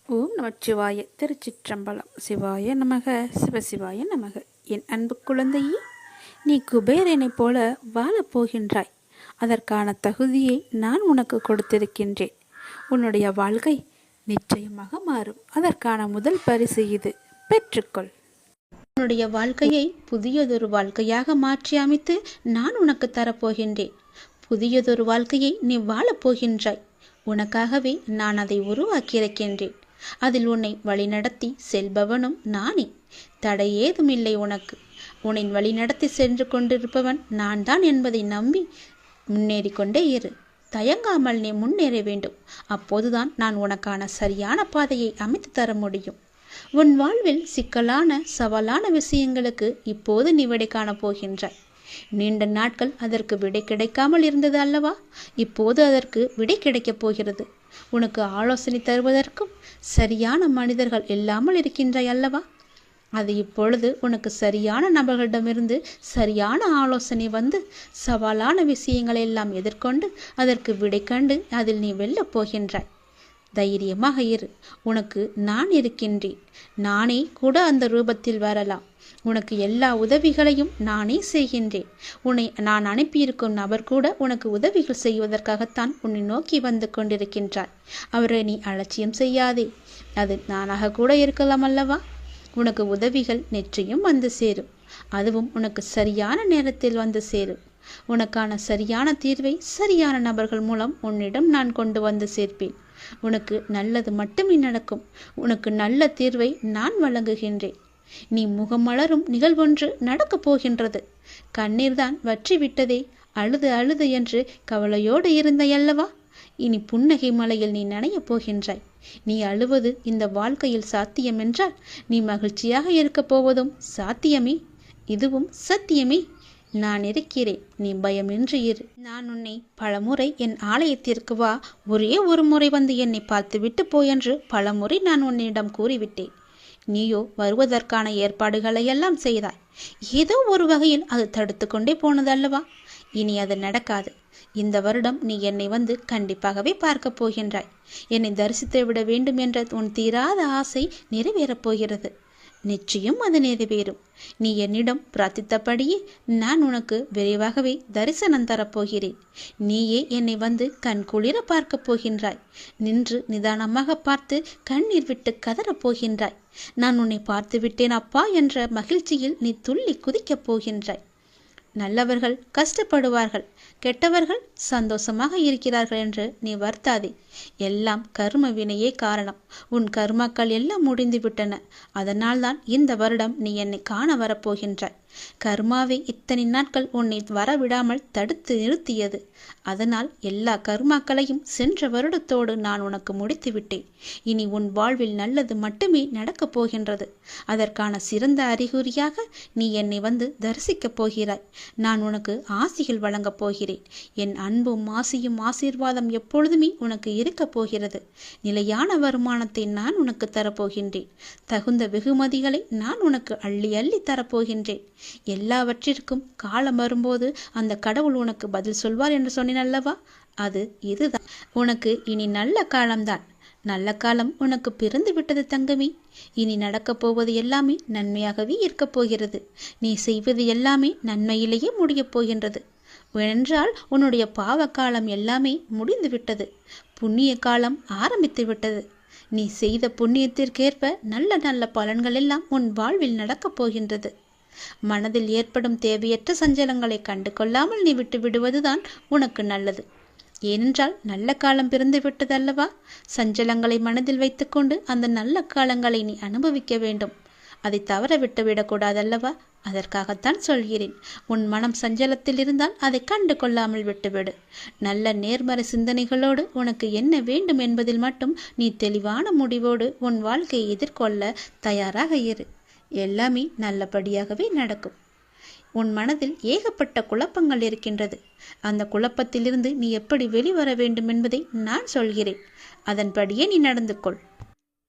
ஓம் நமச்சிவாய. திருச்சிற்றம்பலம். சிவாய நமக. சிவசிவாய நமக. என் அன்பு குழந்தையே, நீ குபேரனைப் போல வாழப்போகின்றாய். அதற்கான தகுதியை நான் உனக்கு கொடுத்திருக்கின்றேன். உன்னுடைய வாழ்க்கை நிச்சயமாக மாறும். அதற்கான முதல் பரிசு இது. பெற்றுக்கொள். உன்னுடைய வாழ்க்கையை புதியதொரு வாழ்க்கையாக மாற்றி அமைத்து நான் உனக்கு தரப்போகின்றேன். புதியதொரு வாழ்க்கையை நீ வாழப்போகின்றாய். உனக்காகவே நான் அதை உருவாக்கியிருக்கின்றேன். அதில் உன்னை வழிநடத்தி செல்பவனும் நானே. தடை ஏதுமில்லை உனக்கு. உன்னை வழிநடத்தி சென்று கொண்டிருப்பவன் நான் தான் என்பதை நம்பி முன்னேறி கொண்டே இரு. தயங்காமல் நீ முன்னேற வேண்டும். அப்போதுதான் நான் உனக்கான சரியான பாதையை அமைத்து தர முடியும். உன் வாழ்வில் சிக்கலான சவாலான விஷயங்களுக்கு இப்போது நீ விடை காணப் போகின்றாய். நீண்ட நாட்கள் அதற்கு விடை கிடைக்காமல் இருந்தது அல்லவா? இப்போது அதற்கு விடை கிடைக்கப் போகிறது. உனக்கு ஆலோசனை தருவதற்கும் சரியான மனிதர்கள் இல்லாமல் இருக்கின்றாய் அல்லவா? அது இப்பொழுது உனக்கு சரியான நபர்களிடமிருந்து சரியான ஆலோசனை வந்து சவாலான விஷயங்களை எல்லாம் எதிர்கொண்டு அதற்கு விடை கண்டு அதில் நீ வெல்லப் போகின்றாய். தைரியமாக இரு. உனக்கு நான் இருக்கின்றேன். நானே கூட அந்த ரூபத்தில் வரலாம். உனக்கு எல்லா உதவிகளையும் நானே செய்கின்றேன். உன்னை நான் அனுப்பியிருக்கும் நபர் கூட உனக்கு உதவிகள் செய்வதற்காகத்தான் உன்னை நோக்கி வந்து கொண்டிருக்கின்றார். அவரை நீ அலட்சியம் செய்யாதே. அது நானாக கூட இருக்கலாம் அல்லவா? உனக்கு உதவிகள் நிச்சயம் வந்து சேரும். அதுவும் உனக்கு சரியான நேரத்தில் வந்து சேரும். உனக்கான சரியான தீர்வை சரியான நபர்கள் மூலம் உன்னிடம் நான் கொண்டு வந்து சேர்ப்பேன். உனக்கு நல்லது மட்டுமே நடக்கும். உனக்கு நல்ல தீர்வை நான் வழங்குகின்றேன். நீ முகமலரும் நிகழ்வொன்று நடக்கப் போகின்றது. கண்ணீர்தான் வற்றி விட்டதே, அழுது அழுது என்று கவலையோடு இருந்தையல்லவா? இனி புன்னகை மலையில் நீ நனையப் போகின்றாய். நீ அழுவது இந்த வாழ்க்கையில் சாத்தியம் என்றால் நீ மகிழ்ச்சியாக இருக்கப் போவதும் சாத்தியமே. இதுவும் சத்தியமே. நான் இருக்கிறேன். நீ பயமின்றி இரு. நான் உன்னை பலமுறை என் ஆலயத்திற்கு வா, ஒரே ஒரு முறை வந்து என்னை பார்த்து விட்டு போயென்று பலமுறை நான் உன்னிடம் கூறிவிட்டேன். நீயோ வருவதற்கான ஏற்பாடுகளையெல்லாம் செய்தாய். ஏதோ ஒரு வகையில் அது தடுத்து கொண்டே போனதல்லவா? இனி அது நடக்காது. இந்த வருடம் நீ என்னை வந்து கண்டிப்பாகவே பார்க்கப் போகின்றாய். என்னை தரிசித்து விட வேண்டும் என்ற உன் தீராத ஆசை நிறைவேறப் போகிறது. நிச்சயம் அது நிறைவேறும். நீ என்னிடம் பிரார்த்தித்தபடியே நான் உனக்கு விரைவாகவே தரிசனம் தரப்போகிறேன். நீயே என்னை வந்து கண் குளிர பார்க்கப் போகின்றாய். நின்று நிதானமாக பார்த்து கண்ணீர் விட்டு கதறப் போகின்றாய். நான் உன்னை பார்த்து விட்டேன் அப்பா என்ற மகிழ்ச்சியில் நீ துள்ளி குதிக்கப் போகின்றாய். நல்லவர்கள் கஷ்டப்படுவார்கள், கெட்டவர்கள் சந்தோஷமாக இருக்கிறார்கள் என்று நீ வருத்தாதே. எல்லாம் கர்ம வினையே காரணம். உன் கர்மாக்கள் எல்லாம் முடிந்து விட்டன. அதனால்தான் இந்த வருடம் நீ என்னை காண வரப்போகின்றாய். கர்மாவை இத்தனை நாட்கள் உன்னை வரவிடாமல் தடுத்து நிறுத்தியது. அதனால் எல்லா கர்மாக்களையும் சென்ற வருடத்தோடு நான் உனக்கு முடித்து விட்டேன். இனி உன் வாழ்வில் நல்லது மட்டுமே நடக்கப் போகின்றது. அதற்கான சிறந்த அறிகுறியாக நீ என்னை வந்து தரிசிக்கப் போகிறாய். நான் உனக்கு ஆசிகள் வழங்கப் போகிறேன். என் அன்பும் ஆசியும் ஆசீர்வாதம் எப்பொழுதுமே உனக்கு இருக்கப் போகிறது. நிலையான வருமானத்தை நான் உனக்கு தரப்போகின்றேன். தகுந்த வெகுமதிகளை நான் உனக்கு அள்ளி அள்ளி தரப்போகின்றேன். எல்லாவற்றிற்கும் காலம் வரும்போது அந்த கடவுள் உனக்கு பதில் சொல்வார் என்று சொன்னேன் அல்லவா? அது இதுதான். உனக்கு இனி நல்ல காலம்தான். நல்ல காலம் உனக்கு பிறந்து விட்டது தங்கமே. இனி நடக்கப் போவது எல்லாமே நன்மையாகவே இருக்கப் போகிறது. நீ செய்வது எல்லாமே நன்மையிலேயே முடியப் போகின்றது. ஏனென்றால் உன்னுடைய பாவ காலம் எல்லாமே முடிந்து விட்டது. புண்ணிய காலம் ஆரம்பித்து விட்டது. நீ செய்த புண்ணியத்திற்கேற்ப நல்ல நல்ல பலன்கள் எல்லாம் உன் வாழ்வில் நடக்கப் போகின்றது. மனதில் ஏற்படும் தேவையற்ற சஞ்சலங்களை கண்டு கொள்ளாமல் நீ விட்டு விடுவதுதான் உனக்கு நல்லது. ஏனென்றால் நல்ல காலம் பிறந்து விட்டதல்லவா? சஞ்சலங்களை மனதில் வைத்துக்கொண்டு அந்த நல்ல காலங்களை நீ அனுபவிக்க வேண்டும். அதை தவற விட்டு விடக்கூடாதல்லவா? அதற்காகத்தான் சொல்கிறேன். உன் மனம் சஞ்சலத்தில் இருந்தால் அதை கண்டு கொள்ளாமல் விட்டுவிடு. நல்ல நேர்மறை சிந்தனைகளோடு உனக்கு என்ன வேண்டும் என்பதில் மட்டும் நீ தெளிவான முடிவோடு உன் வாழ்க்கையை எதிர்கொள்ள தயாராக இரு. எல்லாமே நல்லபடியாகவே நடக்கும். உன் மனதில் ஏகப்பட்ட குழப்பங்கள் இருக்கின்றது. அந்த குழப்பத்திலிருந்து நீ எப்படி வெளிவர வேண்டும் என்பதை நான் சொல்கிறேன். அதன்படியே நீ நடந்து கொள்.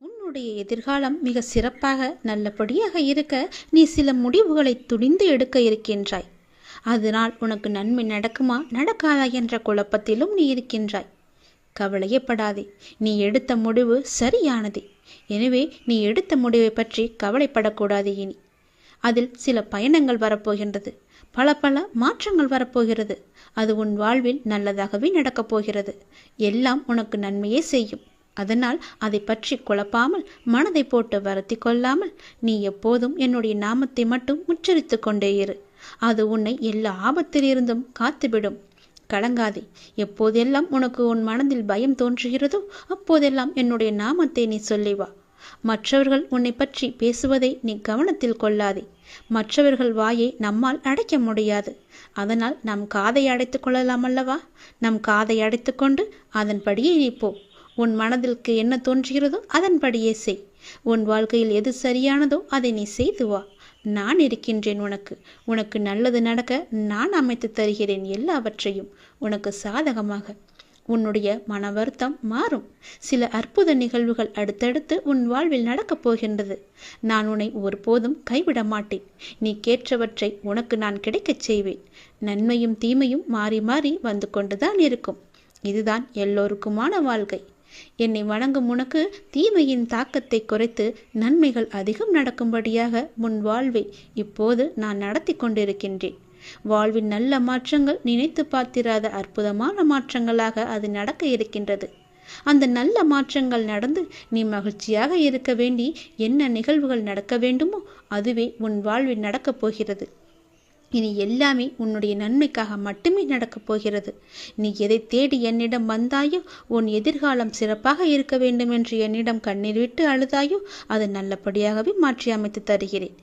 உன்னுடைய எதிர்காலம் மிக சிறப்பாக நல்லபடியாக இருக்க நீ சில முடிவுகளை துணிந்து எடுக்க இருக்கின்றாய். அதனால் உனக்கு நன்மை நடக்குமா நடக்காதா என்ற குழப்பத்திலும் நீ இருக்கின்றாய். கவலையப்படாதே. நீ எடுத்த முடிவு சரியானதே. எனவே நீ எடுத்த முடிவை பற்றி கவலைப்படக்கூடாது இனி. அதில் சில பயணங்கள் வரப்போகின்றது, பல பல மாற்றங்கள் வரப்போகிறது. அது உன் வாழ்வில் நல்லதாகவே நடக்கப் போகிறது. எல்லாம் உனக்கு நன்மையே செய்யும். அதனால் அதை பற்றி குழப்பாமல், மனதை போட்டு வருத்தி கொள்ளாமல் நீ எப்போதும் என்னுடைய நாமத்தை மட்டும் உச்சரித்து கொண்டே இரு. அது உன்னை எல்லா ஆபத்திலிருந்தும் காத்துவிடும். கலங்காதே. எப்போதெல்லாம் உனக்கு உன் மனதில் பயம் தோன்றுகிறதோ அப்போதெல்லாம் என்னுடைய நாமத்தை நீ சொல்லி வா. மற்றவர்கள் உன்னை பற்றி பேசுவதை நீ கவனத்தில் கொள்ளாதே. மற்றவர்கள் வாயை நம்மால் அடைக்க முடியாது. அதனால் நம் காதை அடைத்து கொள்ளலாம் அல்லவா? நம் காதை அடைத்து கொண்டு அதன்படியே நீ போ. உன் மனதிற்கு என்ன தோன்றுகிறதோ அதன்படியே செய். உன் வாழ்க்கையில் எது சரியானதோ அதை நீ செய்து வா. நான் இருக்கின்றேன் உனக்கு. உனக்கு நல்லது நடக்க நான் அமைத்து தருகிறேன் எல்லாவற்றையும் உனக்கு சாதகமாக. உன்னுடைய மன வருத்தம் மாறும். சில அற்புத நிகழ்வுகள் அடுத்தடுத்து உன் வாழ்வில் நடக்கப் போகின்றது. நான் உன்னை ஒருபோதும் கைவிட மாட்டேன். நீ கேட்டவற்றை உனக்கு நான் கிடைக்கச் செய்வேன். நன்மையும் தீமையும் மாறி மாறி வந்து கொண்டுதான் இருக்கும். இதுதான் எல்லோருக்குமான வாழ்க்கை. என்னை வணங்கும் உனக்கு தீமையின் தாக்கத்தை குறைத்து நன்மைகள் அதிகம் நடக்கும்படியாக முன் வாழ்வை இப்போது நான் நடத்தி கொண்டிருக்கின்றேன். வாழ்வின் நல்ல மாற்றங்கள் நினைத்து பார்த்திராத அற்புதமான மாற்றங்களாக அது நடக்க இருக்கின்றது. அந்த நல்ல மாற்றங்கள் நடந்து நீ மகிழ்ச்சியாக இருக்க வேண்டி என்ன நிகழ்வுகள் நடக்க வேண்டுமோ அதுவே உன் வாழ்வில் நடக்கப் போகிறது. இனி எல்லாமே உன்னுடைய நன்மைக்காக மட்டுமே நடக்கப் போகிறது. நீ எதை தேடி என்னிடம் வந்தாயோ, உன் எதிர்காலம் சிறப்பாக இருக்க வேண்டும் என்று என்னிடம் கண்ணீர் விட்டு அழுதாயோ, அது நல்லபடியாகவே மாற்றி அமைத்து தருகிறேன்.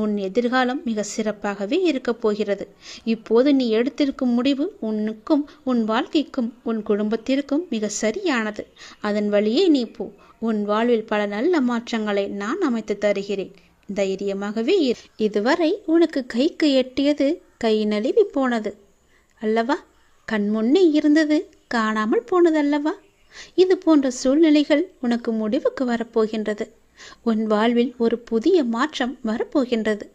உன் எதிர்காலம் மிக சிறப்பாகவே இருக்கப் போகிறது. இப்போது நீ எடுத்திருக்கும் முடிவு உனக்கும் உன் வாழ்க்கைக்கும் உன் குடும்பத்திற்கும் மிக சரியானது. அதன் வழியே நீ போ. உன் வாழ்வில் பல நல்ல மாற்றங்களை நான் அமைத்து தருகிறேன். தைரியமாகவே இரு. இதுவரை உனக்கு கைக்கு எட்டியது கை நழுவி போனது அல்லவா? கண் முன்னே இருந்தது காணாமல் போனது அல்லவா? இது போன்ற சூழ்நிலைகள் உனக்கு முடிவுக்கு வரப்போகின்றது. உன் வாழ்வில் ஒரு புதிய மாற்றம் வரப்போகின்றது.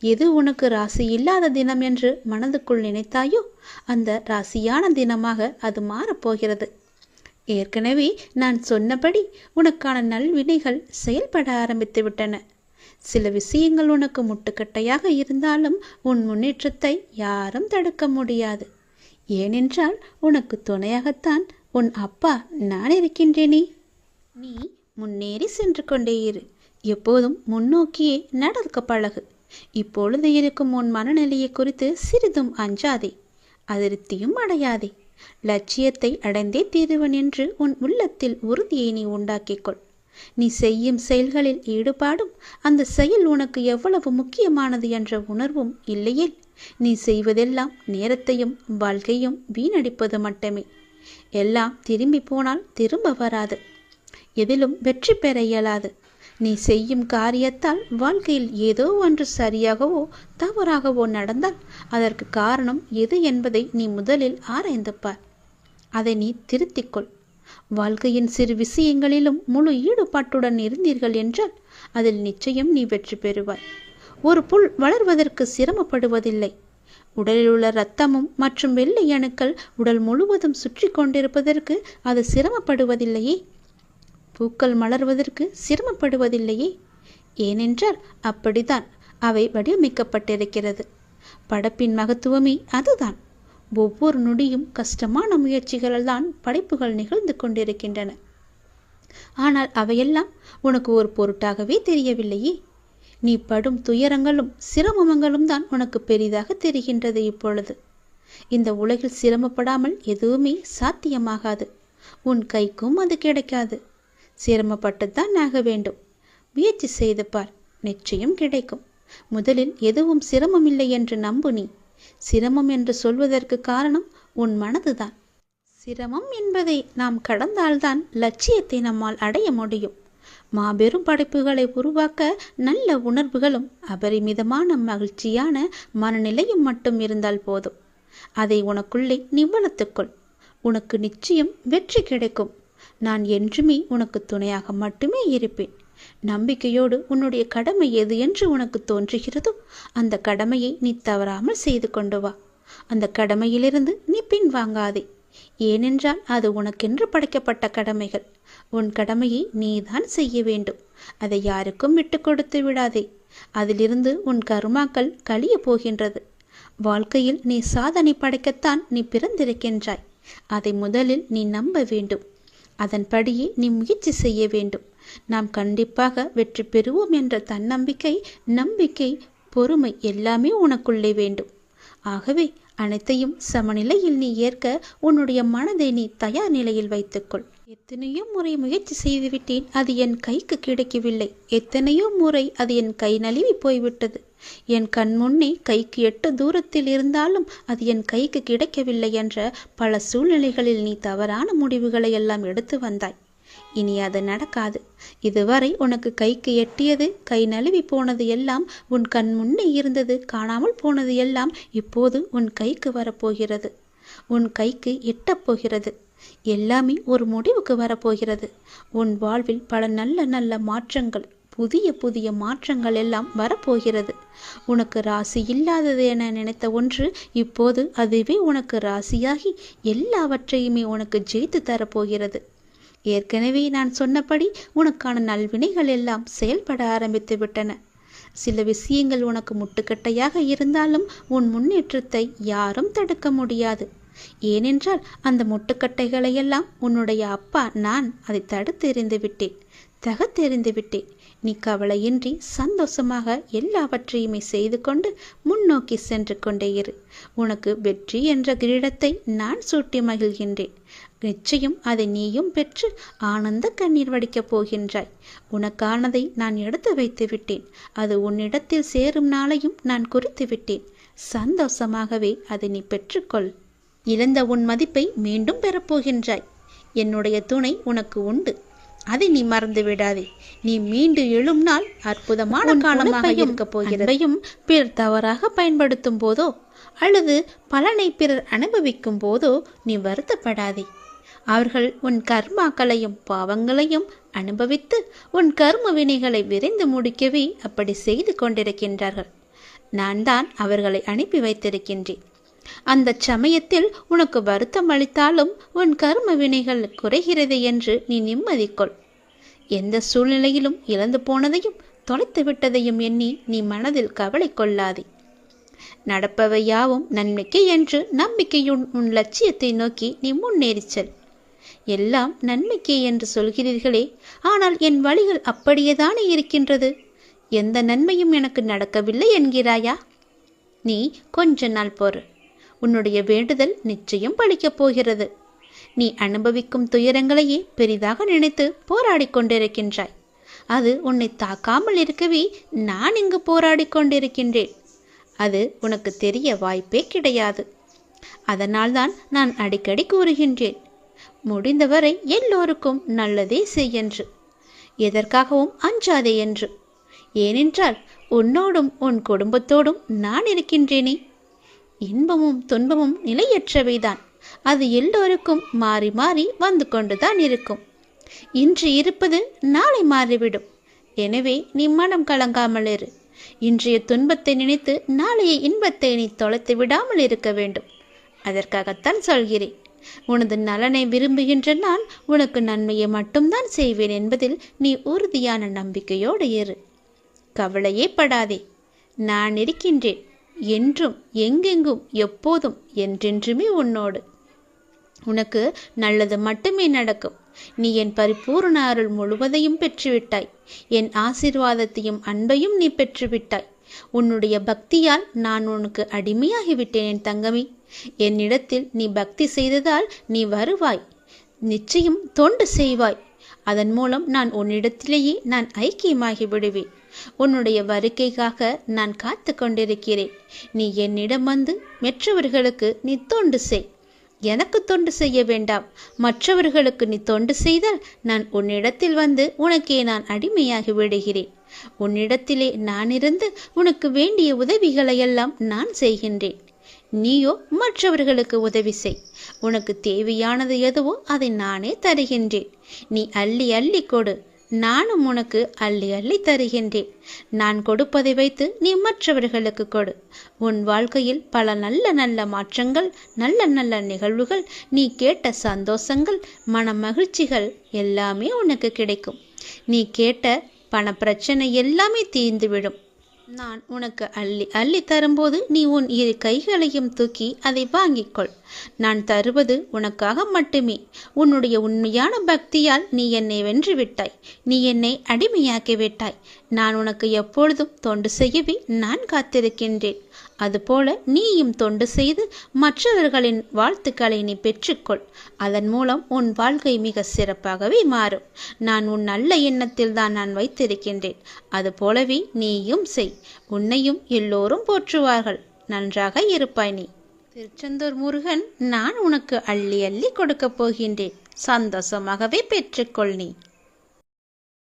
எது உனக்கு ராசி இல்லாத தினம் என்று மனதுக்குள் நினைத்தாயோ அந்த ராசியான தினமாக அது மாறப்போகிறது. ஏற்கனவே நான் சொன்னபடி உனக்கான நல்வினைகள் செயல்பட ஆரம்பித்து விட்டன. சில விஷயங்கள் உனக்கு முட்டுக்கட்டையாக இருந்தாலும் உன் முன்னேற்றத்தை யாரும் தடுக்க முடியாது. ஏனென்றால் உனக்கு துணையாகத்தான் உன் அப்பா நான் இருக்கின்றேனே. நீ முன்னேறி சென்று கொண்டே இரு. எப்போதும் முன்னோக்கியே நடக்க பழகு. இப்பொழுது இருக்கும் உன் மனநிலையை குறித்து சிறிதும் அஞ்சாதே, அதிருப்தியும் அடையாதே. லட்சியத்தை அடைந்தே தீருவன் என்று உன் உள்ளத்தில் உறுதியை நீ உண்டாக்கிக்கொள். நீ செய்யும் செயல்களில் ஈடுபாடும் அந்த செயல் உனக்கு எவ்வளவு முக்கியமானது என்ற உணர்வும் இல்லையே நீ செய்வதெல்லாம் நேரத்தையும் வாழ்க்கையும் வீணடிப்பது மட்டுமே. எல்லாம் திரும்பி போனால் திரும்ப வராது. எதிலும் வெற்றி பெற இயலாது. நீ செய்யும் காரியத்தால் வாழ்க்கையில் ஏதோ ஒன்று சரியாகவோ தவறாகவோ நடந்தால் அதற்கு காரணம் எது என்பதை நீ முதலில் ஆராய்ந்து பார். அதை நீ திருத்திக்கொள். வாழ்க்கையின் சிறு விஷயங்களிலும் முழு ஈடுபாட்டுடன் இருந்தீர்கள் என்றால் அதில் நிச்சயம் நீ வெற்றி பெறுவாய். ஒரு புல் வளர்வதற்கு சிரமப்படுவதில்லை. உடலில் உள்ள இரத்தமும் மற்றும் வெள்ளை அணுக்கள் உடல் முழுவதும் சுற்றி கொண்டிருப்பதற்கு அது சிரமப்படுவதில்லையே. பூக்கள் மலர்வதற்கு சிரமப்படுவதில்லையே. ஏனென்றால் அப்படித்தான் அவை வடிவமைக்கப்பட்டிருக்கிறது. படைப்பின் மகத்துவமே அதுதான். ஒவ்வொரு நொடியும் கஷ்டமான முயற்சிகளால் தான் படைப்புகள் நிகழ்ந்து கொண்டிருக்கின்றன. ஆனால் அவையெல்லாம் உனக்கு ஒரு பொருட்டாகவே தெரியவில்லையே. நீ படும் துயரங்களும் சிரமங்களும் தான் உனக்கு பெரிதாக தெரிகின்றது. இப்பொழுது இந்த உலகில் சிரமப்படாமல் எதுவுமே சாத்தியமாகாது. உன் கைக்கும் அது கிடைக்காது. சிரமப்பட்டுத்தான் ஆக வேண்டும். முயற்சி செய்து பார், நிச்சயம் கிடைக்கும். முதலில் எதுவும் சிரமமில்லை என்று நம்பு. நீ சிரமம் என்று சொல்வதற்கு காரணம் உன் மனதுதான். சிரமம் என்பதை நாம் கடந்தால்தான் லட்சியத்தை நம்மால் அடைய முடியும். மாபெரும் படைப்புகளை உருவாக்க நல்ல உணர்வுகளும் அபரிமிதமான மகிழ்ச்சியான மனநிலையும் மட்டும் இருந்தால் போதும். அதை உனக்குள்ளே நீ வளர்த்துக்கொள். உனக்கு நிச்சயம் வெற்றி கிடைக்கும். நான் என்றுமே உனக்கு துணையாக மட்டுமே இருப்பேன். நம்பிக்கையோடு உன்னுடைய கடமை எது என்று உனக்கு தோன்றுகிறதோ அந்த கடமையை நீ தவறாமல் செய்து கொண்டு வா. அந்த கடமையிலிருந்து நீ பின்வாங்காதே. ஏனென்றால் அது உனக்கென்று படைக்கப்பட்ட கடமைகள். உன் கடமையை நீதான் செய்ய வேண்டும். அதை யாருக்கும் விட்டு கொடுத்து விடாதே. அதிலிருந்து உன் கர்மாக்கள் கழிய போகின்றது. வாழ்க்கையில் நீ சாதனை படைக்கத்தான் நீ பிறந்திருக்கின்றாய். அதை முதலில் நீ நம்ப வேண்டும். அதன்படியே நீ முயற்சி செய்ய வேண்டும். நாம் கண்டிப்பாக வெற்றி பெறுவோம் என்ற தன்னம்பிக்கை, நம்பிக்கை, பொறுமை எல்லாமே உனக்குள்ளே வேண்டும். ஆகவே அனைத்தையும் சமநிலையில் நீ ஏற்க உன்னுடைய மனதை நீ தயார் நிலையில் வைத்துக்கொள். எத்தனையோ முறை முயற்சி செய்துவிட்டேன், அது என் கைக்கு கிடைக்கவில்லை. எத்தனையோ முறை அது என் கை நழுவி போய்விட்டது. என் கண் முன்னே கைக்கு 8 தூரத்தில் இருந்தாலும் அது என் கைக்கு கிடைக்கவில்லை என்ற பல சூழ்நிலைகளில் நீ தவறான முடிவுகளை எல்லாம் எடுத்து வந்தாய். இனி அது நடக்காது. இதுவரை உனக்கு கைக்கு எட்டியது, கை நழுவி போனது எல்லாம், உன் கண் முன்னே இருந்தது, காணாமல் போனது எல்லாம் இப்போது உன் கைக்கு வரப்போகிறது. உன் கைக்கு எட்டப் போகிறது. எல்லாமே ஒரு முடிவுக்கு வரப்போகிறது. உன் வாழ்வில் பல நல்ல நல்ல மாற்றங்கள், புதிய புதிய மாற்றங்கள் எல்லாம் வரப்போகிறது. உனக்கு ராசி இல்லாதது என நினைத்த ஒன்று இப்போது அதுவே உனக்கு ராசியாகி எல்லாவற்றையுமே உனக்கு ஜெயித்து தரப்போகிறது. ஏற்கனவே நான் சொன்னபடி உனக்கான நல்வினைகள் எல்லாம் செயல்பட ஆரம்பித்து விட்டன. சில விஷயங்கள் உனக்கு முட்டுக்கட்டையாக இருந்தாலும் உன் முன்னேற்றத்தை யாரும் தடுக்க முடியாது. ஏனென்றால் அந்த முட்டுக்கட்டைகளை எல்லாம் உன்னுடைய அப்பா நான் அதை தடுத்து எறிந்து விட்டேன், தகர்த்தெறிந்து விட்டேன். நீ கவலையின்றி சந்தோஷமாக எல்லாவற்றையுமே செய்து கொண்டு முன்னோக்கி சென்று கொண்டே இரு. உனக்கு வெற்றி என்ற கிரீடத்தை நான் சூட்டி மகிழ்கின்றேன். நிச்சயம் அதை நீயும் பெற்று ஆனந்த கண்ணீர் வடிக்கப் போகின்றாய். உனக்கானதை நான் எடுத்து வைத்து விட்டேன். அது உன்னிடத்தில் சேரும் நாளையும் நான் குறித்து விட்டேன். சந்தோஷமாகவே அதை நீ பெற்றுக்கொள். இழந்த உன் மதிப்பை மீண்டும் பெறப்போகின்றாய். என்னுடைய துணை உனக்கு உண்டு, அதை நீ மறந்து விடாதே. நீ மீண்டு எழும் நாள் அற்புதமான காலமாக இருக்க போகிறதையும் பிறர் தவறாக பயன்படுத்தும் போதோ அல்லது பலனை பிறர் அனுபவிக்கும் போதோ நீ வருத்தப்படாதே. அவர்கள் உன் கர்மாக்களையும் பாவங்களையும் அனுபவித்து உன் கர்ம வினைகளை விரைந்து முடிக்கவே அப்படி செய்து கொண்டிருக்கின்றார்கள். நான் தான் அவர்களை அனுப்பி வைத்திருக்கின்றேன். அந்த சமயத்தில் உனக்கு வருத்தம் அளித்தாலும் உன் கர்ம வினைகள் குறைகிறது என்று நீ நிம்மதிக்கொள். எந்த சூழ்நிலையிலும் இழந்து போனதையும் தொலைத்து விட்டதையும் எண்ணி நீ மனதில் கவலை கொள்ளாதே. நடப்பவை யாவும் நன்மைக்கு என்று நம்பிக்கையுன் உன் லட்சியத்தை நோக்கி நீ முன்னேறிச் செல். எல்லாம் நன்மைக்கே என்று சொல்கிறீர்களே, ஆனால் என் வழிகள் அப்படியேதானே இருக்கின்றது. எந்த நன்மையும் எனக்கு நடக்கவில்லை என்கிறாயா? நீ கொஞ்ச நாள் பொறு. உன்னுடைய வேண்டுதல் நிச்சயம் பலிக்கப் போகிறது. நீ அனுபவிக்கும் துயரங்களையே பெரிதாக நினைத்து போராடி கொண்டிருக்கின்றாய். அது உன்னை தாக்காமல் இருக்கவே நான் இங்கு போராடி கொண்டிருக்கின்றேன். அது உனக்கு தெரிய வாய்ப்பே கிடையாது. அதனால்தான் நான் அடிக்கடி கூறுகின்றேன், முடிந்தவரை எல்லோருக்கும் நல்லதே செய்யென்று, எதற்காகவும் அஞ்சாதே என்று. ஏனென்றால் உன்னோடும் உன் குடும்பத்தோடும் நான் இருக்கின்றேனே. இன்பமும் துன்பமும் நிலையற்றவைதான். அது எல்லோருக்கும் மாறி மாறி வந்து கொண்டுதான் இருக்கும். இன்று இருப்பது நாளை மாறிவிடும். எனவே நீ மனம் கலங்காமல் இரு. இன்றைய துன்பத்தை நினைத்து நாளைய இன்பத்தை நீ தொலைத்து விடாமல் இருக்க வேண்டும். அதற்காகத்தான் சொல்கிறேன். உனது நலனை விரும்புகின்ற நான் உனக்கு நன்மையை மட்டும்தான் செய்வேன் என்பதில் நீ உறுதியான நம்பிக்கையோடு இரு. கவலையே படாதே. நான் இருக்கின்றேன். என்றும் எங்கெங்கும் எப்போதும் என்றென்றுமே உன்னோடு. உனக்கு நல்லது மட்டுமே நடக்கும். நீ என் பரிபூர்ண அருள் முழுவதையும் பெற்றுவிட்டாய். என் ஆசீர்வாதத்தையும் அன்பையும் நீ பெற்றுவிட்டாய். உன்னுடைய பக்தியால் நான் உனக்கு அடிமையாகிவிட்டேன் என் தங்கமே. என்னிடத்தில் நீ பக்தி செய்ததால் நீ வருவாய். நிச்சயம் தொண்டு செய்வாய். அதன் மூலம் நான் உன்னிடத்திலேயே நான் ஐக்கியமாகி விடுவேன். உன்னுடைய வருகைக்காக நான் காத்து கொண்டிருக்கிறேன். நீ என்னிடம் வந்து மற்றவர்களுக்கு நீ தொண்டு செய். எனக்கு தொண்டு செய்ய வேண்டாம். மற்றவர்களுக்கு நீ தொண்டு செய்தால் நான் உன்னிடத்தில் வந்து உனக்கே நான் அடிமையாகி விடுகிறேன். உன்னிடத்திலே நான் இருந்து உனக்கு வேண்டிய உதவிகளையெல்லாம் நான் செய்கின்றேன். நீயோ மற்றவர்களுக்கு உதவி செய். உனக்கு தேவையானது எதுவோ அதை நானே தருகின்றேன். நீ அள்ளி அள்ளி கொடு. நானும் உனக்கு அள்ளி அள்ளி தருகின்றேன். நான் கொடுப்பதை வைத்து நீ மற்றவர்களுக்கு கொடு. உன் வாழ்க்கையில் பல நல்ல நல்ல மாற்றங்கள், நல்ல நல்ல நிகழ்வுகள், நீ கேட்ட சந்தோஷங்கள், மன மகிழ்ச்சிகள் எல்லாமே உனக்கு கிடைக்கும். நீ கேட்ட பண பிரச்சனை எல்லாமே தீர்ந்துவிடும். நான் உனக்கு அள்ளி அள்ளி தரும்போது நீ உன் இரு கைகளையும் தூக்கி அதை வாங்கிக்கொள். நான் தருவது உனக்காக மட்டுமே. உன்னுடைய உண்மையான பக்தியால் நீ என்னை வென்று விட்டாய். நீ என்னை அடிமையாக்கி விட்டாய். நான் உனக்கு எப்பொழுதும் தொண்டு செய்யவே நான் காத்திருக்கின்றேன். அதுபோல நீயும் தொண்டு செய்து மற்றவர்களின் வாழ்த்துக்களை நீ பெற்றுக்கொள். அதன் மூலம் உன் வாழ்க்கை மிக சிறப்பாகவே மாறும். நான் உன் நல்ல எண்ணத்தில் தான் நான் வைத்திருக்கின்றேன். அதுபோலவே நீயும் செய். உன்னையும் எல்லோரும் போற்றுவார்கள். நன்றாக இருப்பாய் நீ. திருச்செந்தூர் முருகன் நான் உனக்கு அள்ளி அள்ளி கொடுக்கப் போகின்றேன். சந்தோஷமாகவே பெற்றுக்கொள் நீ.